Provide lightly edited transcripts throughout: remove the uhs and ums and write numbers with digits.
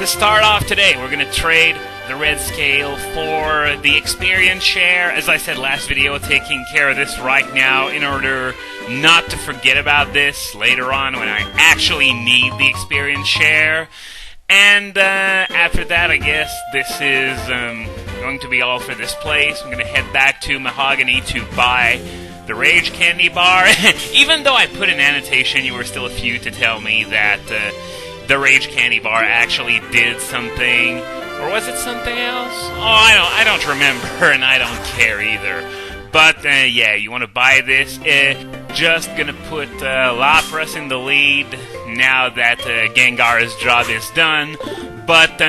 To start off today, we're going to trade the red scale for the experience share. As I said last video, taking care of this right now in order not to forget about this later on when I actually need the experience share. And after that, I guess this is going to be all for this place. I'm going to head back to Mahogany to buy the Rage Candy Bar. Even though I put an annotation, you were still a few to tell me that the Rage Candy Bar actually did something. Or was it something else? Oh, I don't remember, and I don't care either. But, yeah, you want to buy this. Just gonna put Lapras in the lead now that Gengar's job is done. But,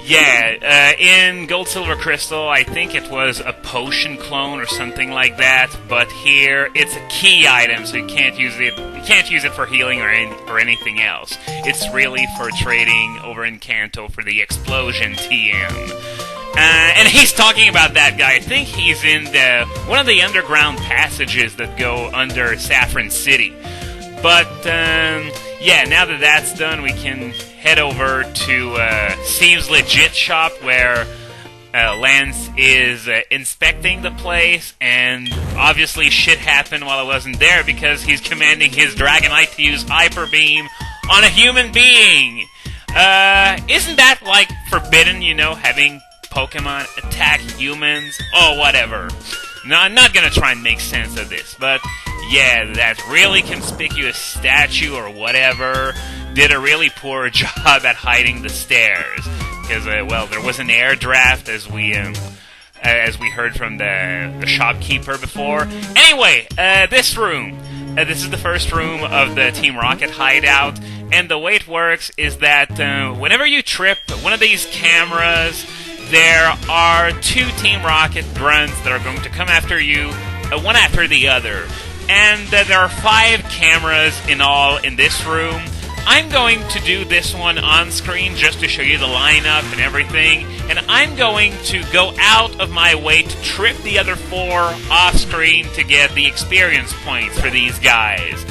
yeah, in Gold Silver Crystal, I think it was a potion clone or something like that. But here, it's a key item, so you can't use it. You can't use it for healing or anything else. It's really for trading over in Kanto for the Explosion TM. And he's talking about that guy. I think he's in one of the underground passages that go under Saffron City. But, yeah, now that that's done, we can head over to Steve's Legit Shop, where Lance is inspecting the place, and obviously shit happened while I wasn't there because he's commanding his Dragonite to use Hyper Beam on a human being. Isn't that, like, forbidden, having Pokemon attack humans? Oh, whatever. No, I'm not gonna try and make sense of this, but yeah, that really conspicuous statue or whatever did a really poor job at hiding the stairs. Because, well, there was an air draft, as we heard from the shopkeeper before. Anyway, this room. This is the first room of the Team Rocket hideout, and the way it works is that whenever you trip one of these cameras, there are two Team Rocket grunts that are going to come after you, one after the other. And there are 5 cameras in all in this room. I'm going to do this one on screen just to show you the lineup and everything. And I'm going to go out of my way to trip the other 4 off screen to get the experience points for these guys.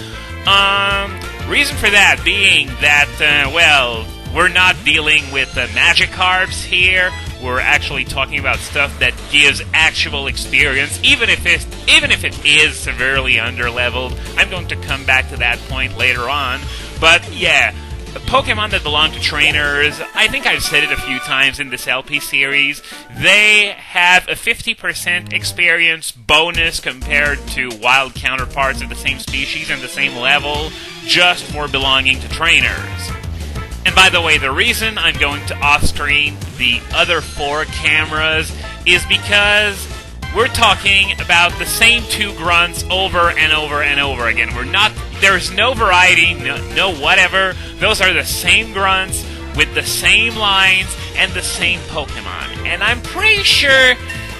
Reason for that being that, well, we're not dealing with Magikarps here. We're actually talking about stuff that gives actual experience, even if it is severely underleveled. I'm going to come back to that point later on. But yeah, the Pokemon that belong to trainers, I think I've said it a few times in this LP series, they have a 50% experience bonus compared to wild counterparts of the same species and the same level, just for belonging to trainers. And by the way, the reason I'm going to off-screen the other 4 cameras is because we're talking about the same 2 grunts over and over and over again. There's no variety, no whatever. Those are the same grunts with the same lines and the same Pokemon. And I'm pretty sure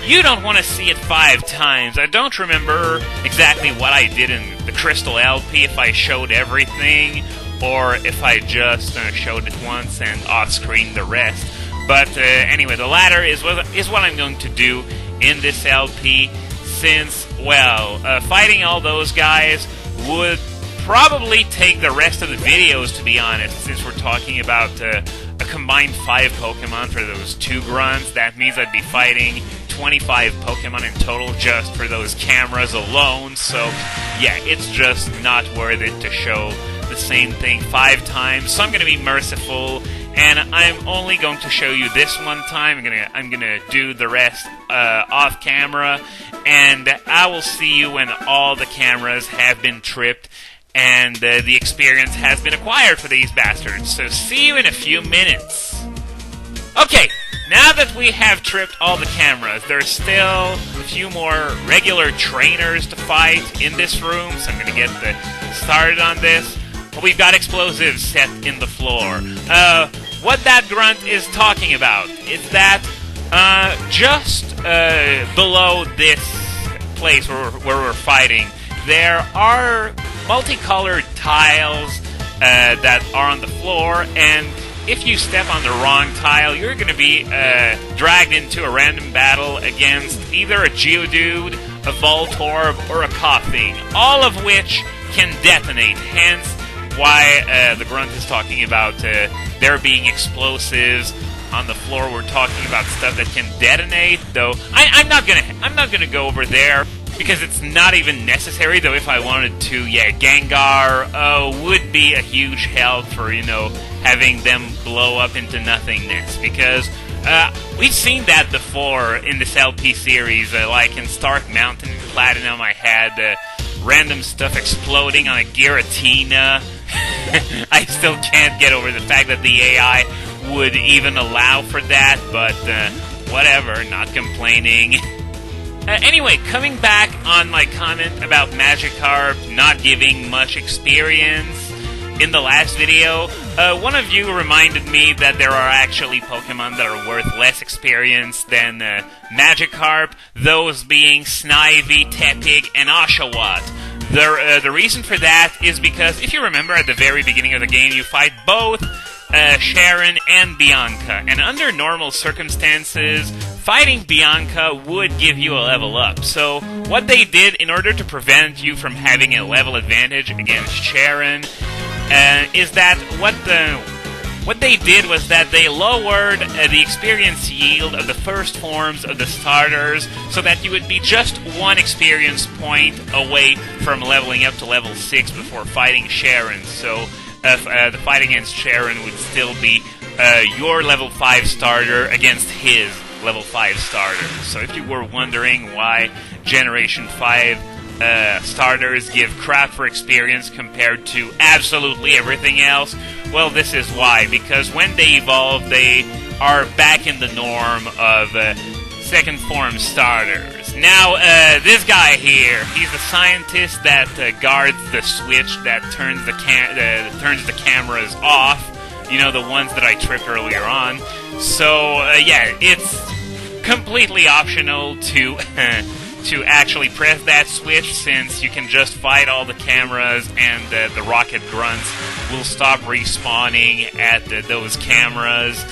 you don't want to see it 5 times. I don't remember exactly what I did in the Crystal LP, if I showed everything, or if I just showed it once and off-screened the rest. But anyway, the latter is what I'm going to do in this LP, since, well, fighting all those guys would probably take the rest of the videos, to be honest, since we're talking about a combined 5 Pokemon for those 2 grunts. That means I'd be fighting 25 Pokemon in total just for those cameras alone, so yeah, it's just not worth it to show the same thing 5 times. So I'm going to be merciful, and I'm only going to show you this one time. I'm gonna do the rest off camera, and I will see you when all the cameras have been tripped and the experience has been acquired for these bastards. So see you in a few minutes. Okay, now that we have tripped all the cameras, there's still a few more regular trainers to fight in this room, so I'm gonna get started on this. We've got explosives set in the floor. What that grunt is talking about is that just below this place where we're fighting, there are multicolored tiles that are on the floor, and if you step on the wrong tile, you're going to be dragged into a random battle against either a Geodude, a Voltorb, or a Koffing, all of which can detonate, hence why the Grunt is talking about there being explosives on the floor. We're talking about stuff that can detonate, though I'm not gonna go over there because it's not even necessary. Though if I wanted to, yeah, Gengar would be a huge help for having them blow up into nothingness, because we've seen that before in this LP series, like in Stark Mountain and Platinum. I had random stuff exploding on a Giratina. I still can't get over the fact that the AI would even allow for that, but whatever, not complaining. Anyway, coming back on my comment about Magikarp not giving much experience in the last video, one of you reminded me that there are actually Pokemon that are worth less experience than Magikarp, those being Snivy, Tepig, and Oshawott. The reason for that is because, if you remember at the very beginning of the game, you fight both Sharon and Bianca, and under normal circumstances, fighting Bianca would give you a level up. So what they did in order to prevent you from having a level advantage against Sharon is that what they did was that they lowered the experience yield of the first forms of the starters so that you would be just one experience point away from leveling up to level 6 before fighting Sharon. So the fight against Sharon would still be your level 5 starter against his level 5 starter. So if you were wondering why Generation 5 starters give crap for experience compared to absolutely everything else, well, this is why. Because when they evolve, they are back in the norm of second form starters. Now, this guy here, he's the scientist that guards the switch that turns the cameras off. You know, the ones that I tripped earlier on. So, yeah, it's completely optional to to actually press that switch, since you can just fight all the cameras and the rocket grunts will stop respawning at those cameras.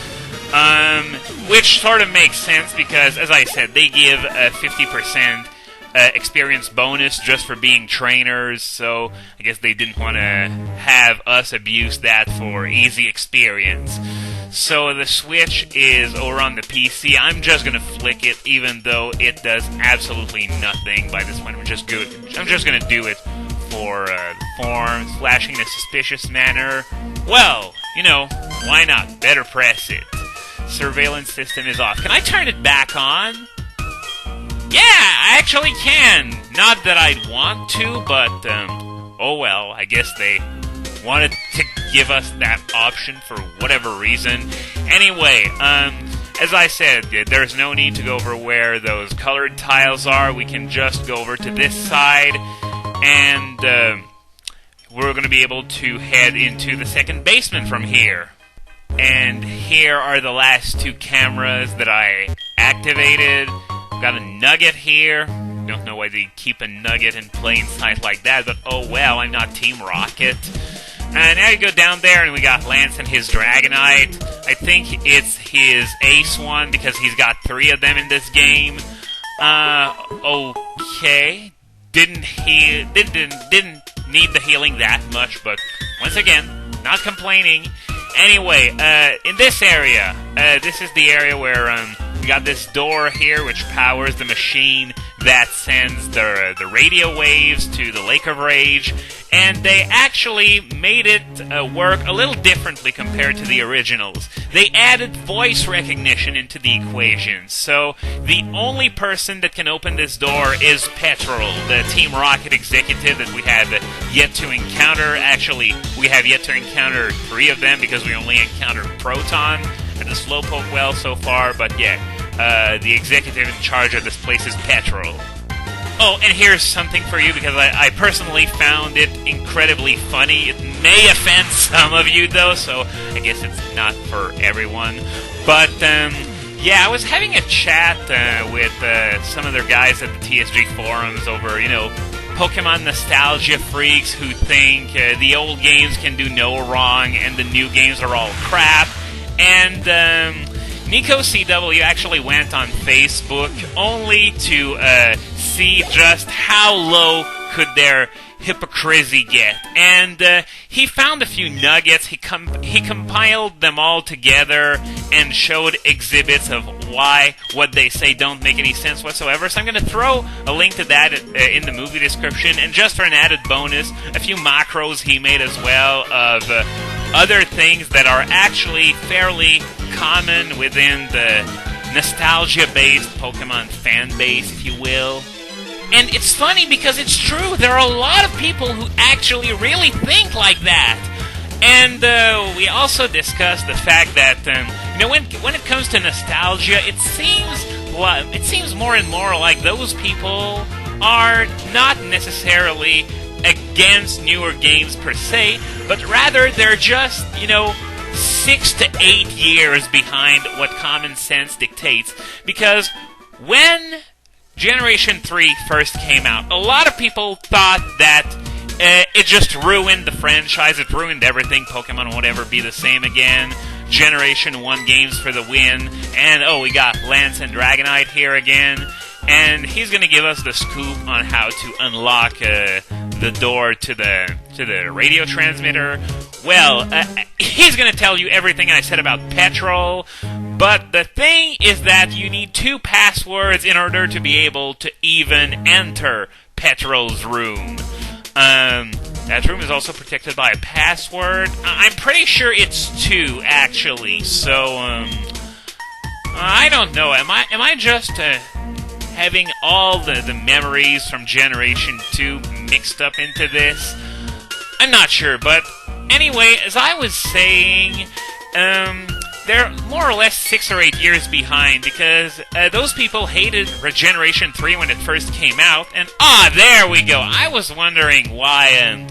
Which sort of makes sense because, as I said, they give a 50% experience bonus just for being trainers, so I guess they didn't want to have us abuse that for easy experience. So the Switch is over on the PC. I'm just gonna flick it, even though it does absolutely nothing by this point. I'm just gonna do it for the form, flashing in a suspicious manner. Well, why not? Better press it. Surveillance system is off. Can I turn it back on? Yeah, I actually can. Not that I'd want to, but, oh well, I guess they wanted to give us that option for whatever reason. Anyway, as I said, there's no need to go over where those colored tiles are. We can just go over to this side, and we're going to be able to head into the second basement from here. And here are the last two cameras that I activated. Got a nugget here. Don't know why they keep a nugget in plain sight like that, but oh well, I'm not Team Rocket. And now you go down there and we got Lance and his Dragonite. I think it's his ace one because he's got 3 of them in this game. Okay. Didn't need the healing that much, but once again, not complaining. Anyway, in this area, this is the area where we got this door here which powers the machine that sends the radio waves to the Lake of Rage, and they actually made it work a little differently compared to the originals. They added voice recognition into the equation, so the only person that can open this door is Petrol, the Team Rocket executive that we have yet to encounter. Actually, we have yet to encounter 3 of them because we only encountered Proton and the Slowpoke well so far, but yeah. The executive in charge of this place is Petrol. Oh, and here's something for you, because I personally found it incredibly funny. It may offend some of you, though, so I guess it's not for everyone. But, yeah, I was having a chat with some other guys at the TSG forums over, Pokemon nostalgia freaks who think the old games can do no wrong and the new games are all crap. And, Nico CW actually went on Facebook only to see just how low could their hypocrisy get? And he found a few nuggets. He compiled them all together and showed exhibits of why what they say don't make any sense whatsoever. So I'm going to throw a link to that in the movie description. And just for an added bonus, a few macros he made as well of other things that are actually fairly common within the nostalgia-based Pokemon fan base, if you will. And it's funny because it's true. There are a lot of people who actually really think like that. And we also discussed the fact that when it comes to nostalgia, it seems more and more like those people are not necessarily against newer games per se, but rather they're just 6 to 8 years behind what common sense dictates. Because when Generation 3 first came out, a lot of people thought that it just ruined the franchise, it ruined everything, Pokemon won't ever be the same again, Generation 1 games for the win, and we got Lance and Dragonite here again, and he's going to give us the scoop on how to unlock the door to the radio transmitter. Well, he's going to tell you everything I said about Petrol, but the thing is that you need 2 passwords in order to be able to even enter Petrol's room. That room is also protected by a password. I'm pretty sure it's 2, actually, so, I don't know. Am I just, having all the memories from Generation 2 mixed up into this? I'm not sure, but anyway, as I was saying, they're more or less 6 or 8 years behind because those people hated Generation 3 when it first came out, and there we go. I was wondering why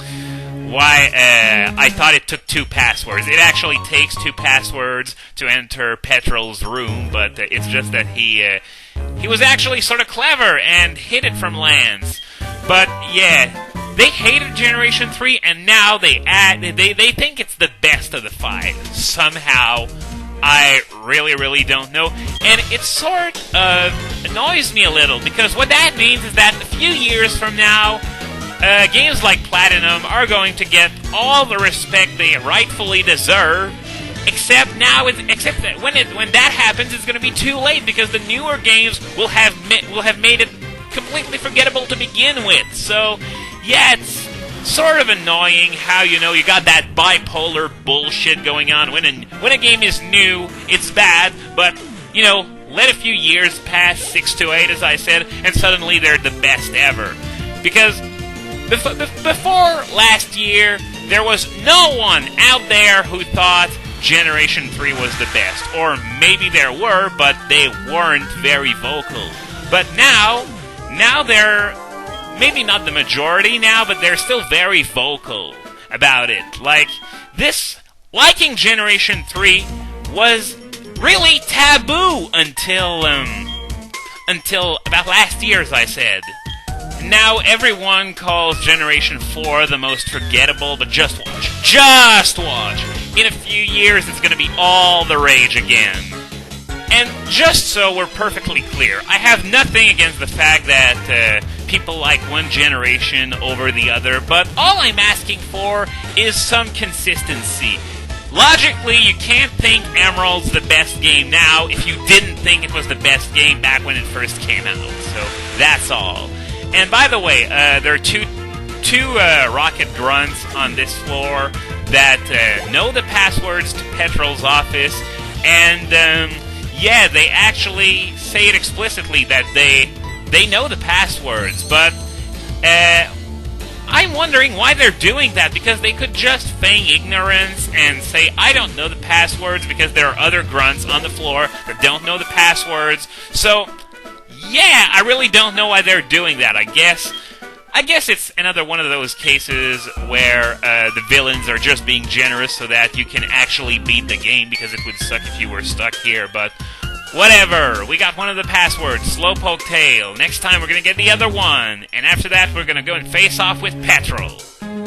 I thought it took 2 passwords. It actually takes 2 passwords to enter Petrol's room, but it's just that he was actually sort of clever and hid it from Lance. But yeah, they hated Generation 3, and now they think it's the best of the 5. Somehow, I really don't know. And it sort of annoys me a little, because what that means is that a few years from now, games like Platinum are going to get all the respect they rightfully deserve. Except that when that happens, it's going to be too late because the newer games will have made it completely forgettable to begin with. So, yeah, it's sort of annoying how you got that bipolar bullshit going on. When a game is new, it's bad, but let a few years pass, 6 to 8, as I said, and suddenly they're the best ever. Because before last year, there was no one out there who thought Generation 3 was the best. Or maybe there were, but they weren't very vocal. But now they're maybe not the majority now, but they're still very vocal about it. Like, liking Generation 3 was really taboo until about last year, as I said. Now everyone calls Generation 4 the most forgettable, but just watch. In a few years, it's going to be all the rage again. And just so we're perfectly clear, I have nothing against the fact that people like one generation over the other, but all I'm asking for is some consistency. Logically, you can't think Emerald's the best game now if you didn't think it was the best game back when it first came out. So that's all. And by the way, there are two Rocket grunts on this floor that know the passwords to Petrol's office, and they actually say it explicitly that they know the passwords, but I'm wondering why they're doing that, because they could just feign ignorance and say, I don't know the passwords, because there are other grunts on the floor that don't know the passwords. So, yeah, I really don't know why they're doing that. I guess it's another one of those cases where the villains are just being generous so that you can actually beat the game, because it would suck if you were stuck here, but whatever. We got one of the passwords, Slowpoke Tail. Next time we're going to get the other one, and after that we're going to go and face off with Petrol.